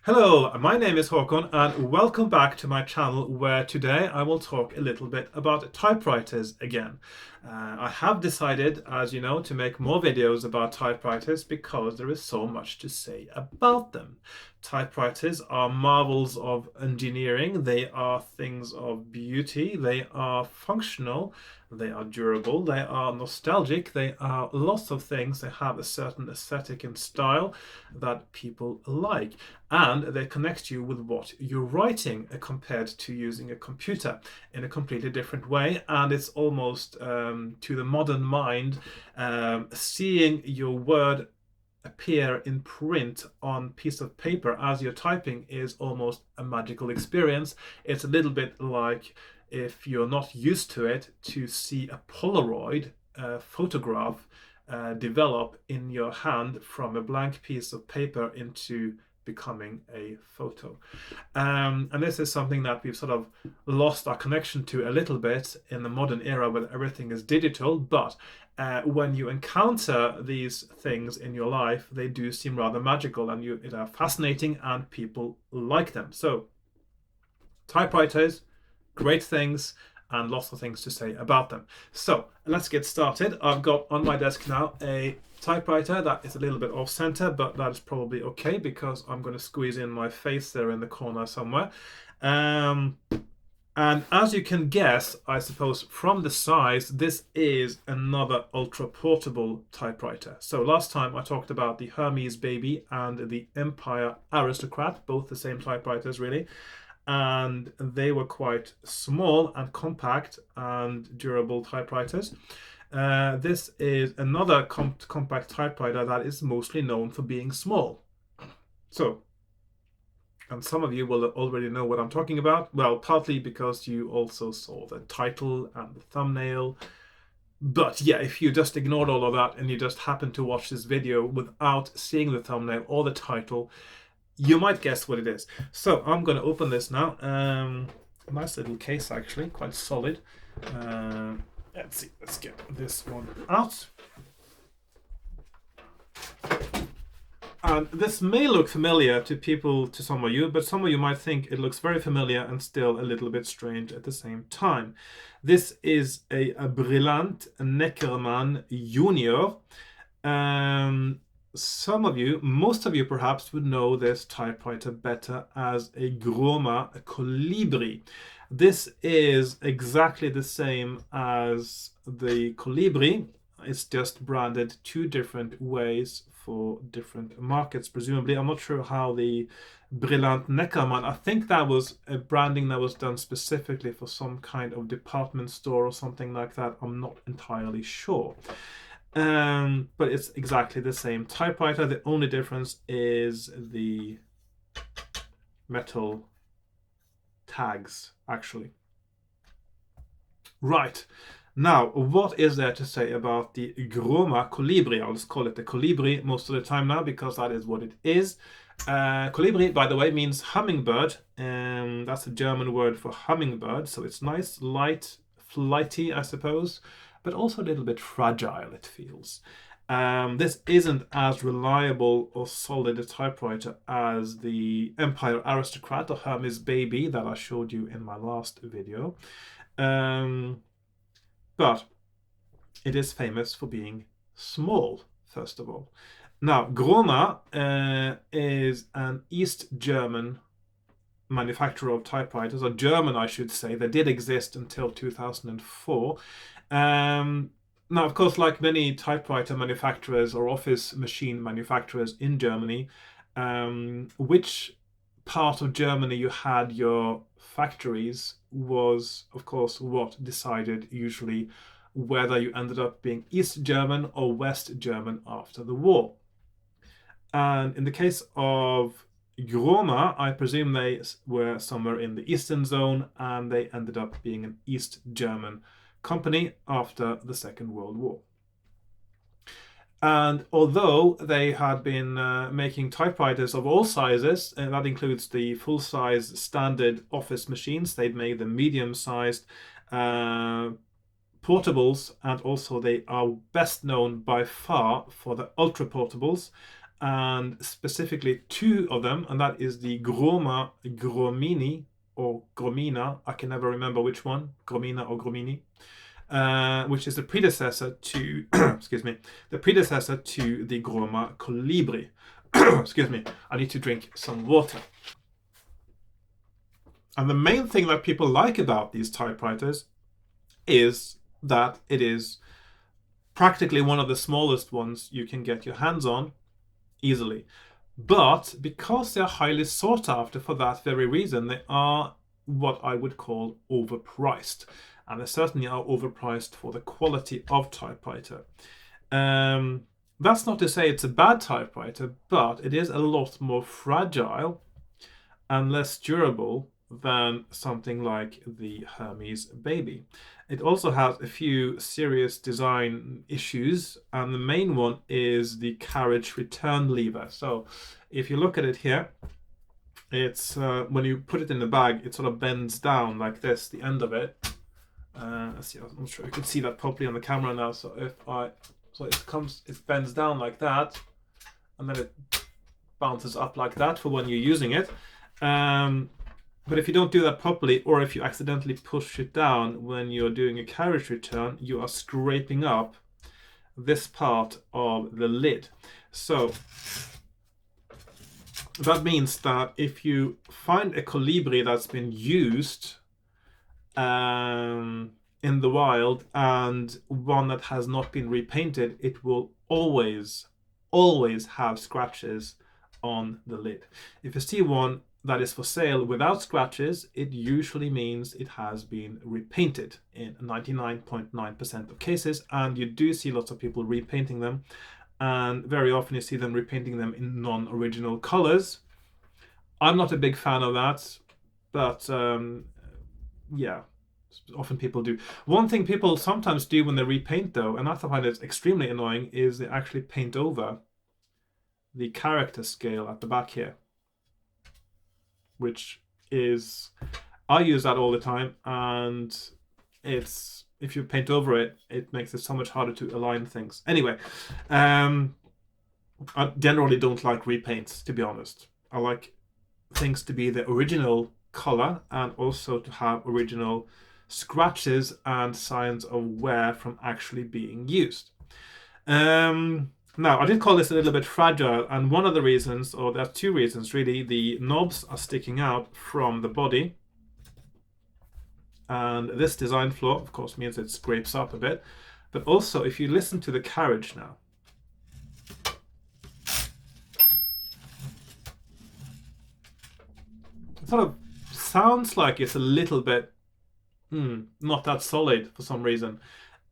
Hello, my name is Hakon and welcome back to my channel where today I will talk a little bit about typewriters again. I have decided, as you know, to make more videos about typewriters because there is so much to say about them. Typewriters are marvels of engineering, they are things of beauty, they are functional, they are durable, they are nostalgic, they are lots of things. They have a certain aesthetic and style that people like, and they connect you with what you're writing compared to using a computer in a completely different way. And it's almost to the modern mind, seeing your word appear in print on piece of paper as you're typing is almost a magical experience. It's a little bit like, if you're not used to it, to see a Polaroid photograph develop in your hand from a blank piece of paper into becoming a photo. And this is something that we've sort of lost our connection to a little bit in the modern era where everything is digital. But when you encounter these things in your life, they do seem rather magical and it are fascinating and people like them. So typewriters, great things, and lots of things to say about them. So let's get started. I've got on my desk now a typewriter that is a little bit off center, but that is probably okay because I'm going to squeeze in my face there in the corner somewhere. And as you can guess, I suppose from the size, this is another ultra portable typewriter. So last time I talked about the Hermes Baby and the Empire Aristocrat, both the same typewriters really. And they were quite small and compact and durable typewriters. This is another compact typewriter that is mostly known for being small. So, and some of you will already know what I'm talking about. Well, partly because you also saw the title and the thumbnail. But yeah, if you just ignored all of that and you just happened to watch this video without seeing the thumbnail or the title, you might guess what it is. So I'm going to open this now. Nice little case, actually, quite solid. Let's see, let's get this one out. And this may look familiar to some of you, but some of you might think it looks very familiar and still a little bit strange at the same time. This is a Brillant Neckermann Junior. Some of you, most of you perhaps, would know this typewriter better as a Groma, a Kolibri. This is exactly the same as the Colibri. It's just branded two different ways for different markets, presumably. I'm not sure how the Brillant Neckermann, I think that was a branding that was done specifically for some kind of department store or something like that. I'm not entirely sure. But it's exactly the same typewriter. The only difference is the metal tags, actually. Right. Now, what is there to say about the Groma Colibri? I'll just call it the Colibri most of the time now because that is what it is. Colibri, by the way, means hummingbird. That's a German word for hummingbird. So it's nice, light, flighty, I suppose, but also a little bit fragile, it feels. This isn't as reliable or solid a typewriter as the Empire Aristocrat or Hermes Baby that I showed you in my last video. But it is famous for being small, first of all. Now, Groma is an East German manufacturer of typewriters, or German, I should say. They did exist until 2004. Now, of course, like many typewriter manufacturers or office machine manufacturers in Germany, which part of Germany you had your factories was, of course, what decided usually whether you ended up being East German or West German after the war. And in the case of Groma, I presume they were somewhere in the Eastern Zone and they ended up being an East German company after the Second World War. And although they had been making typewriters of all sizes, and that includes the full-size standard office machines, they'd made the medium-sized portables, and also they are best known by far for the ultra portables, and specifically two of them, and that is the Groma Gromini or Gromina. I can never remember which one, Gromina or Gromini, which is the predecessor to excuse me, the predecessor to the Groma Kolibri. Excuse me, I need to drink some water. And the main thing that people like about these typewriters is that it is practically one of the smallest ones you can get your hands on easily. But because they're highly sought after for that very reason, they are what I would call overpriced. And they certainly are overpriced for the quality of typewriter. That's not to say it's a bad typewriter, but it is a lot more fragile and less durable than something like the Hermes Baby. It also has a few serious design issues, and the main one is the carriage return lever. So if you look at it here, it's when you put it in the bag, it sort of bends down like this, the end of it. Let's see, I'm not sure you can see that properly on the camera now. So it bends down like that, and then it bounces up like that for when you're using it. But if you don't do that properly, or if you accidentally push it down when you're doing a carriage return, you are scraping up this part of the lid. So that means that if you find a Colibri that's been used in the wild and one that has not been repainted, it will always have scratches on the lid. If you see one that is for sale without scratches, it usually means it has been repainted in 99.9% of cases, and you do see lots of people repainting them, and very often you see them repainting them in non-original colors. I'm not a big fan of that, but yeah, often people do. One thing people sometimes do when they repaint though, and I find it's extremely annoying, is they actually paint over the character scale at the back here, which is, I use that all the time, and it's, if you paint over it, it makes it so much harder to align things. Anyway, I generally don't like repaints, to be honest. I like things to be the original color and also to have original scratches and signs of wear from actually being used. Now, I did call this a little bit fragile, and one of the reasons, or there are two reasons really, the knobs are sticking out from the body, and this design flaw, of course, means it scrapes up a bit. But also, if you listen to the carriage now, it sort of sounds like it's a little bit not that solid for some reason.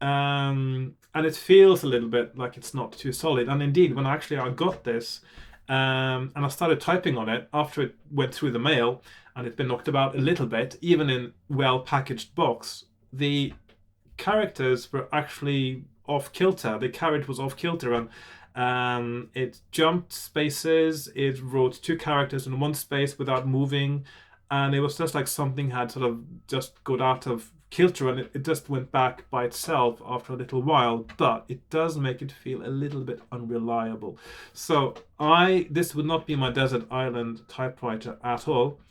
And it feels a little bit like it's not too solid. And indeed, when I got this and I started typing on it after it went through the mail and it's been knocked about a little bit, even in well-packaged box, the characters were actually off kilter. The carriage was off kilter, and it jumped spaces. It wrote two characters in one space without moving, and it was just like something had sort of just got out of kilter, and it just went back by itself after a little while. But it does make it feel a little bit unreliable. So this would not be my desert island typewriter at all.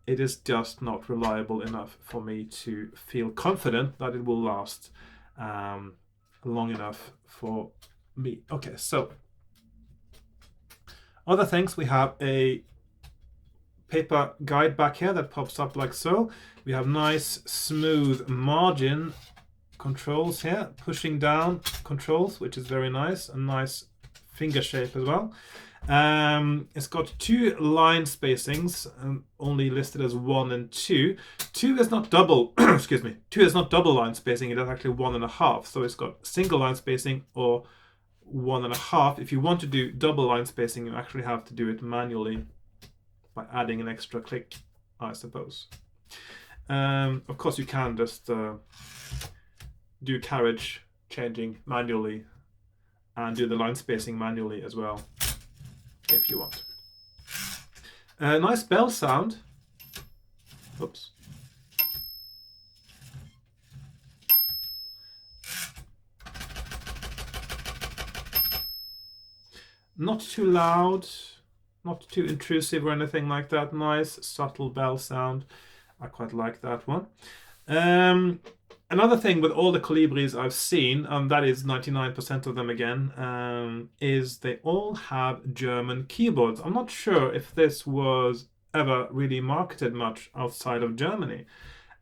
It is just not reliable enough for me to feel confident that it will last long enough for me. Okay, so other things, we have a paper guide back here that pops up like so. We have nice smooth margin controls here, pushing down controls, which is very nice, and nice finger shape as well. It's got two line spacings, only listed as 1 and 2. 2 is not double, excuse me, 2 is not double line spacing, it is actually 1.5. So it's got single line spacing or 1.5. If you want to do double line spacing, you actually have to do it manually by adding an extra click, I suppose. Of course, you can just do carriage changing manually and do the line spacing manually as well, if you want. Nice bell sound. Oops. Not too loud, not too intrusive or anything like that. Nice, subtle bell sound. I quite like that one. Another thing with all the Colibris I've seen, and that is 99% of them again, is they all have German keyboards. I'm not sure if this was ever really marketed much outside of Germany.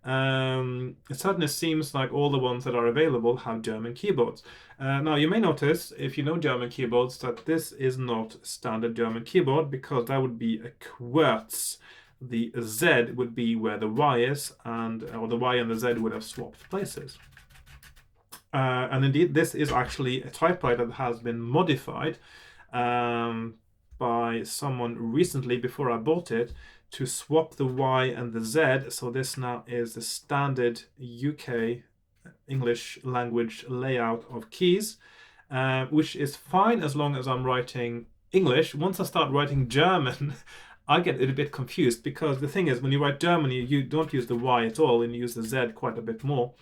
It certainly seems like all the ones that are available have German keyboards. Now, you may notice, if you know German keyboards, that this is not standard German keyboard because that would be a quartz. The Z would be where the Y is, or the Y and the Z would have swapped places. And indeed, this is actually a typewriter that has been modified by someone recently before I bought it to swap the Y and the Z. So this now is the standard UK English language layout of keys, which is fine as long as I'm writing English. Once I start writing German, I get a bit confused because the thing is, when you write German, you don't use the Y at all and you use the Z quite a bit more.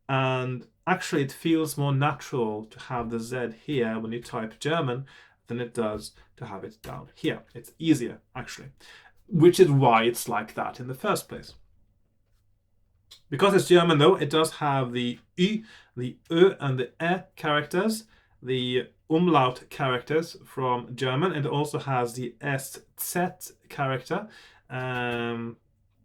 And actually, it feels more natural to have the Z here when you type German than it does to have it down here. It's easier, actually, which is why it's like that in the first place. Because it's German, though, it does have the Y, the Ö, and the E characters, the umlaut characters from German. It also has the SZ character,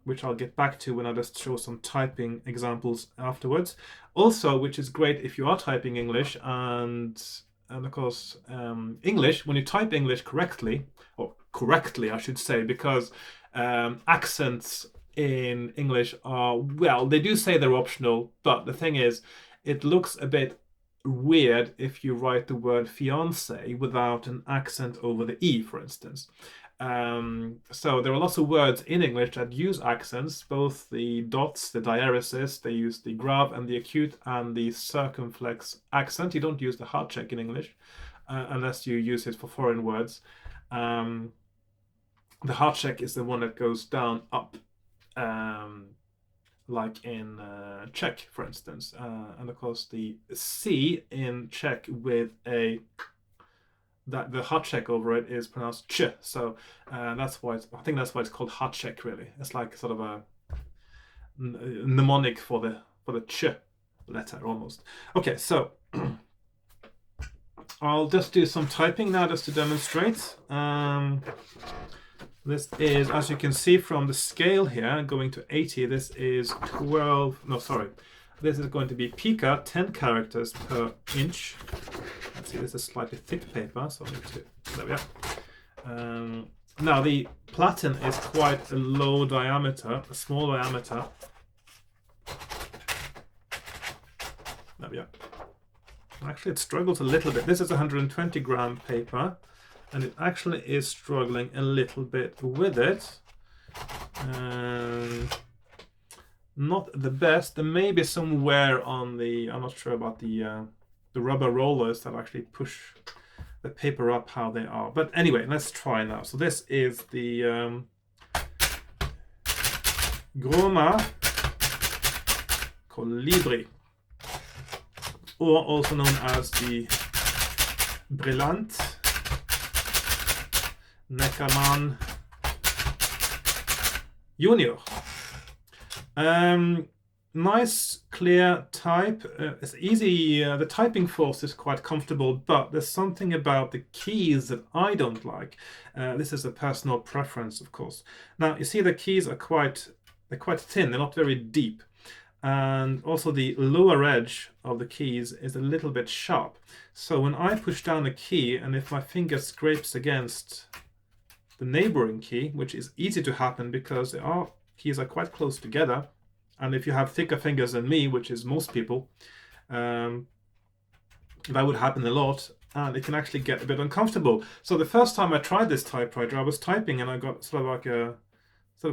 which I'll get back to when I just show some typing examples afterwards. Also, which is great if you are typing English, and of course, English, when you type English correctly, or correctly, I should say, because accents in English are, well, they do say they're optional, but the thing is, it looks a bit weird if you write the word fiance without an accent over the E, for instance. So there are lots of words in English that use accents, both the dots, the diacritics, they use the grave and the acute and the circumflex accent. You don't use the heart check in English unless you use it for foreign words. The heart check is the one that goes down, up, like in Czech, for instance. And of course, the C in Czech with the heart check over it is pronounced ch. So that's why I think that's why it's called heart check. Really, it's like sort of a mnemonic for the ch letter almost. Okay, so I'll just do some typing now just to demonstrate. This is, as you can see from the scale here, going to 80, this is 12, no, sorry. This is going to be pica, 10 characters per inch. Let's see, this is slightly thick paper, so I need to, there we are. Now, the platen is quite a low diameter, a small diameter. There we are. Actually, it struggles a little bit. This is 120 gram paper, and it actually is struggling a little bit with it. Not the best. There may be some wear on the, I'm not sure about the rubber rollers that actually push the paper up how they are. But anyway, let's try now. So this is the Groma Kolibri, or also known as the Brillant Neckermann Junior. Nice, clear type. It's easy. The typing force is quite comfortable, but there's something about the keys that I don't like. This is a personal preference, of course. Now, you see the keys are quite thin. They're not very deep. And also the lower edge of the keys is a little bit sharp. So when I push down a key, and if my finger scrapes against the neighboring key, which is easy to happen because the keys are quite close together, and if you have thicker fingers than me, which is most people, that would happen a lot, and it can actually get a bit uncomfortable. So the first time I tried this typewriter, I was typing and I got sort of like a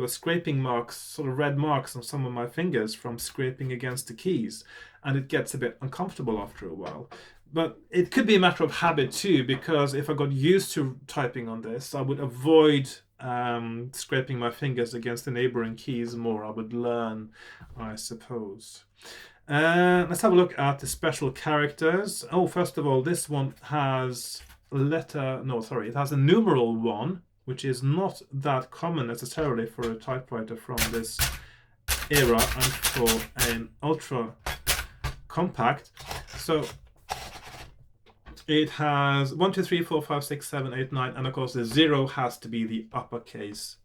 scraping marks, sort of red marks on some of my fingers from scraping against the keys, and it gets a bit uncomfortable after a while. But it could be a matter of habit too, because if I got used to typing on this, I would avoid scraping my fingers against the neighboring keys more. I would learn, I suppose. Let's have a look at the special characters. Oh, first of all, this one has it has a numeral 1, which is not that common necessarily for a typewriter from this era and for an ultra compact. So it has 1, 2, 3, 4, 5, 6, 7, 8, 9, and of course the 0 has to be the uppercase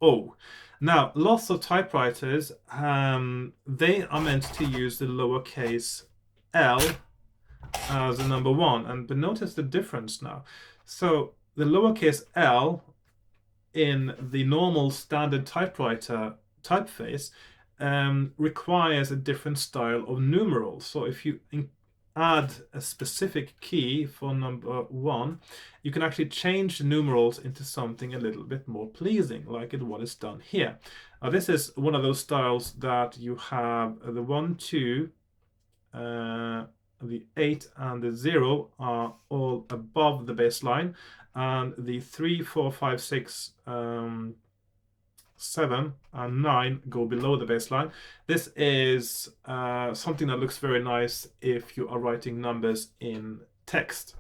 O. Now, lots of typewriters, they are meant to use the lowercase l as the number 1, but notice the difference now. So the lowercase l in the normal standard typewriter typeface requires a different style of numerals. So if you add a specific key for number 1, you can actually change the numerals into something a little bit more pleasing, like what is done here. Now, this is one of those styles that you have the 1, 2, the 8 and the 0 are all above the baseline, and the 3, 4, 5, 6, 7 and 9 go below the baseline. This is something that looks very nice if you are writing numbers in text.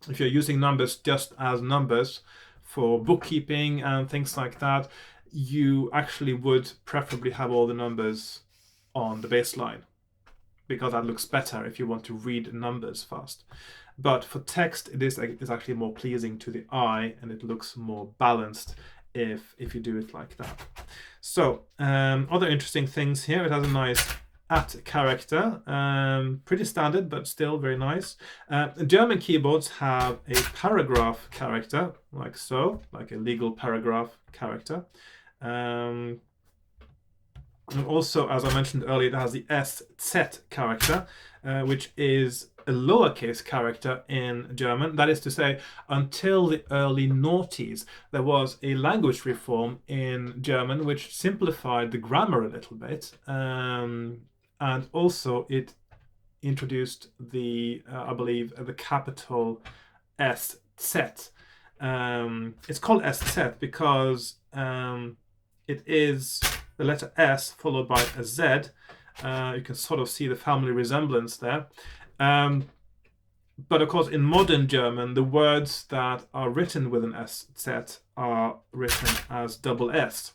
If you're using numbers just as numbers for bookkeeping and things like that, you actually would preferably have all the numbers on the baseline, because that looks better if you want to read numbers fast. But for text, it is actually more pleasing to the eye, and it looks more balanced if you do it like that. So other interesting things here, it has a nice at character, pretty standard but still very nice. German keyboards have a paragraph character, like so, like a legal paragraph character. And also, as I mentioned earlier, it has the SZ character, which is a lowercase character in German. That is to say, until the early noughties, there was a language reform in German which simplified the grammar a little bit, and also it introduced the, I believe, the capital SZ. It's called SZ because it is the letter S followed by a Z. You can sort of see the family resemblance there. But of course, in modern German, the words that are written with an SZ are written as double S.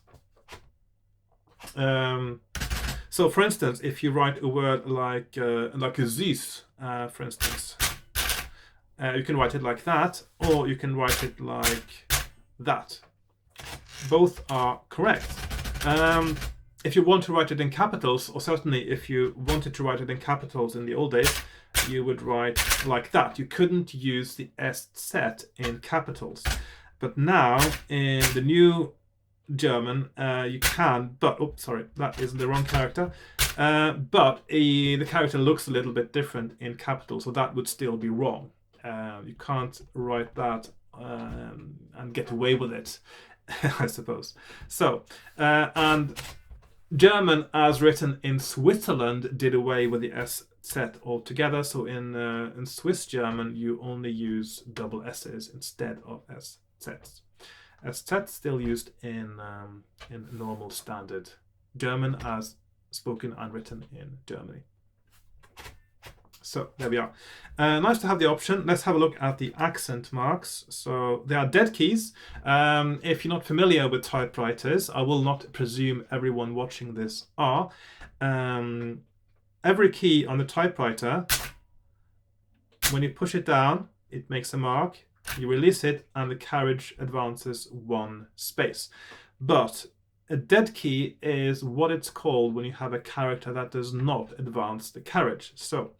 So, for instance, if you write a word like süß, for instance, you can write it like that, or you can write it like that. Both are correct. If you want to write it in capitals, or certainly if you wanted to write it in capitals in the old days, you would write like that. You couldn't use the SZ in capitals. But now, in the new German, you can, but, oops, sorry, that is the wrong character. But the character looks a little bit different in capitals, so that would still be wrong. You can't write that and get away with it, I suppose. So, and German, as written in Switzerland, did away with the SZ altogether. So in Swiss German, you only use double S's instead of SZs. SZ still used in normal standard German as spoken and written in Germany. So there we are. Nice to have the option. Let's have a look at the accent marks. So they are dead keys. If you're not familiar with typewriters, I will not presume everyone watching this are. Every key on the typewriter, when you push it down, it makes a mark. You release it and the carriage advances one space. But a dead key is what it's called when you have a character that does not advance the carriage. So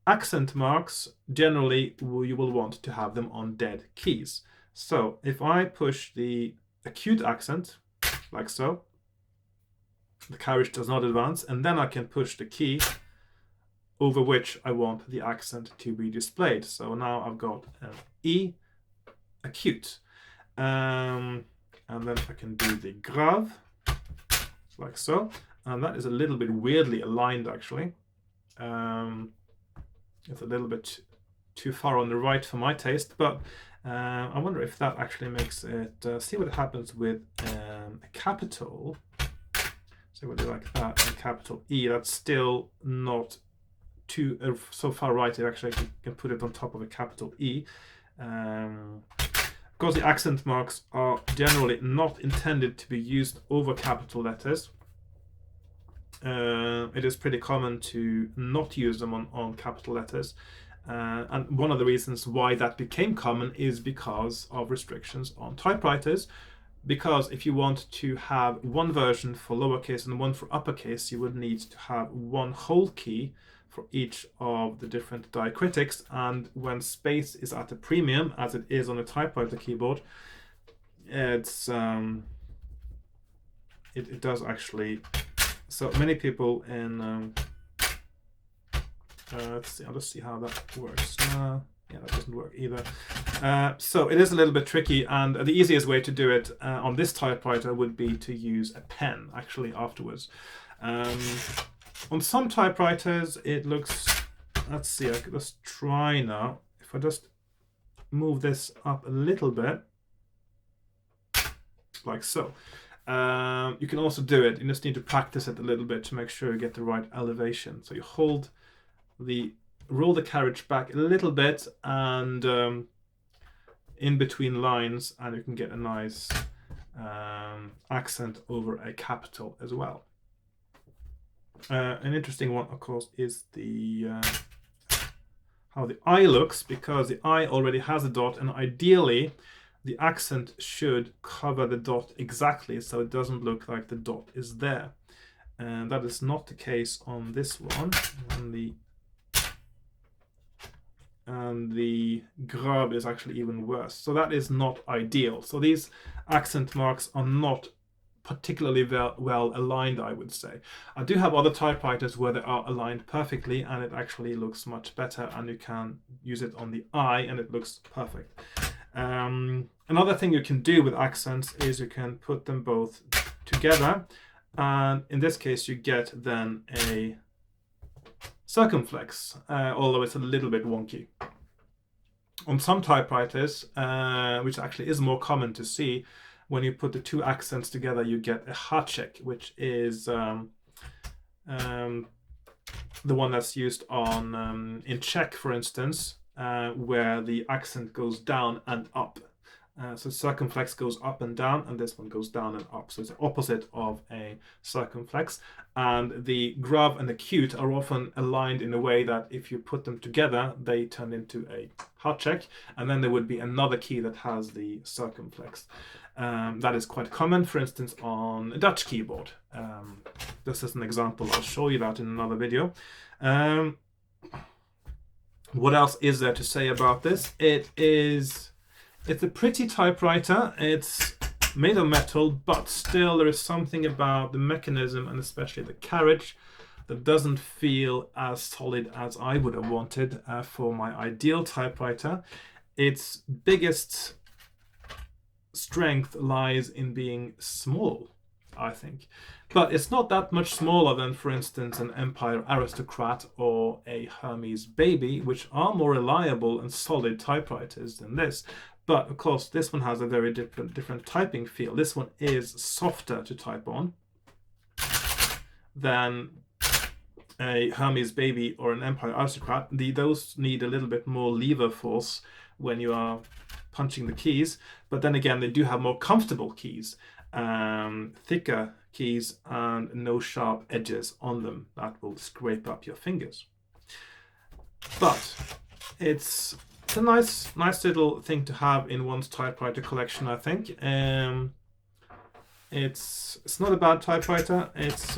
accent marks, generally, you will want to have them on dead keys. So if I push the acute accent, like so, the carriage does not advance, and then I can push the key over which I want the accent to be displayed. So now I've got an E acute. And then I can do the grave, like so. And that is a little bit weirdly aligned, actually. It's a little bit too far on the right for my taste, but I wonder if that actually makes it, see what happens with a capital. So we'll do like that, and capital E. That's still not too so far right. It actually can put it on top of a capital E. Because the accent marks are generally not intended to be used over capital letters, it is pretty common to not use them on capital letters. And one of the reasons why that became common is because of restrictions on typewriters. Because if you want to have one version for lowercase and one for uppercase, you would need to have one whole key for each of the different diacritics. And when space is at a premium, as it is on a typewriter keyboard, it's it does actually. So many people in let's see. I'll just see how that works. Yeah, that doesn't work either. So it is a little bit tricky, and the easiest way to do it on this typewriter would be to use a pen actually afterwards. On some typewriters it looks, let's see, I could just try now. If I just move this up a little bit, like so. You can also do it, you just need to practice it a little bit to make sure you get the right elevation. So you roll the carriage back a little bit and in between lines, and you can get a nice accent over a capital as well. An interesting one, of course, is the how the I looks, because the I already has a dot, and ideally the accent should cover the dot exactly, so it doesn't look like the dot is there. And that is not the case on this one. And the grab is actually even worse. So that is not ideal. So these accent marks are not particularly well aligned, I would say. I do have other typewriters where they are aligned perfectly and it actually looks much better, and you can use it on the I and it looks perfect. Another thing you can do with accents is you can put them both together, and in this case you get then a circumflex, although it's a little bit wonky. On some typewriters, which actually is more common to see, when you put the two accents together you get a Háček, which is the one that's used on in Czech, for instance, where the accent goes down and up. So circumflex goes up and down, and this one goes down and up. So it's the opposite of a circumflex. And the grub and the cute are often aligned in a way that if you put them together, they turn into a Háček, and then there would be another key that has the circumflex. That is quite common, for instance, on a Dutch keyboard. This is an example. I'll show you that in another video. What else is there to say about this? It's a pretty typewriter. It's made of metal, but still there is something about the mechanism and especially the carriage that doesn't feel as solid as I would have wanted for my ideal typewriter. Its biggest strength lies in being small, I think. But it's not that much smaller than, for instance, an Empire Aristocrat or a Hermes Baby, which are more reliable and solid typewriters than this. But of course, this one has a very different typing feel. This one is softer to type on than a Hermes Baby or an Empire Aristocrat. Those need a little bit more lever force when you are punching the keys. But then again, they do have more comfortable keys, thicker keys, and no sharp edges on them that will scrape up your fingers. But it's a nice little thing to have in one's typewriter collection, I think. It's not a bad typewriter. It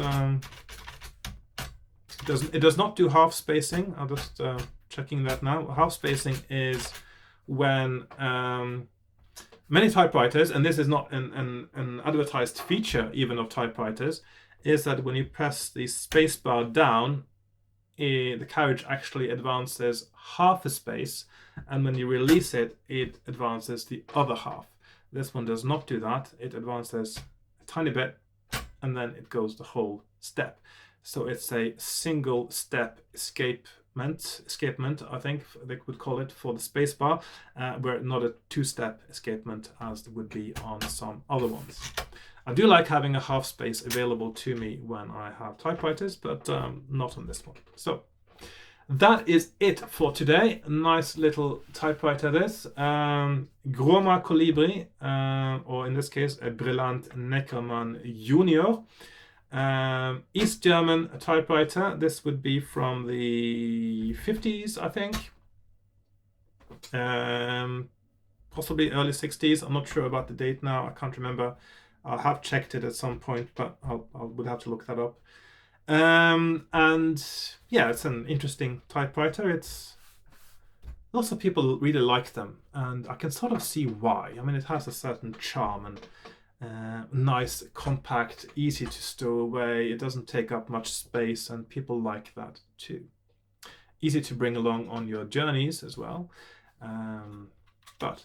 does not do half spacing. I'm just checking that now. Half spacing is when many typewriters, and this is not an advertised feature even of typewriters, is that when you press the spacebar down, the carriage actually advances half a space, and when you release it, it advances the other half. This one does not do that. It advances a tiny bit, and then it goes the whole step. So it's a single step escapement, I think they would call it, for the spacebar, where not a two-step escapement as it would be on some other ones. I do like having a half space available to me when I have typewriters, but not on this one. So that is it for today. Nice little typewriter this. Groma Kolibri, or in this case, a Brillant Neckermann Junior. East German typewriter. This would be from the 50s, I think. Possibly early 60s. I'm not sure about the date now. I can't remember. I have checked it at some point, but I would have to look that up. And yeah, it's an interesting typewriter. It's lots of people really like them, and I can sort of see why. I mean, it has a certain charm and nice, compact, easy to stow away. It doesn't take up much space, and people like that too. Easy to bring along on your journeys as well. But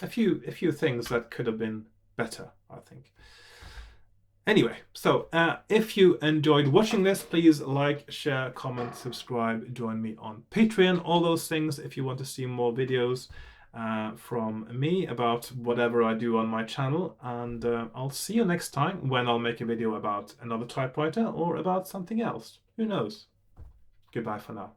a few things that could have been better, I think. Anyway, so if you enjoyed watching this, please like, share, comment, subscribe, join me on Patreon, all those things if you want to see more videos from me about whatever I do on my channel. And I'll see you next time when I'll make a video about another typewriter or about something else. Who knows? Goodbye for now.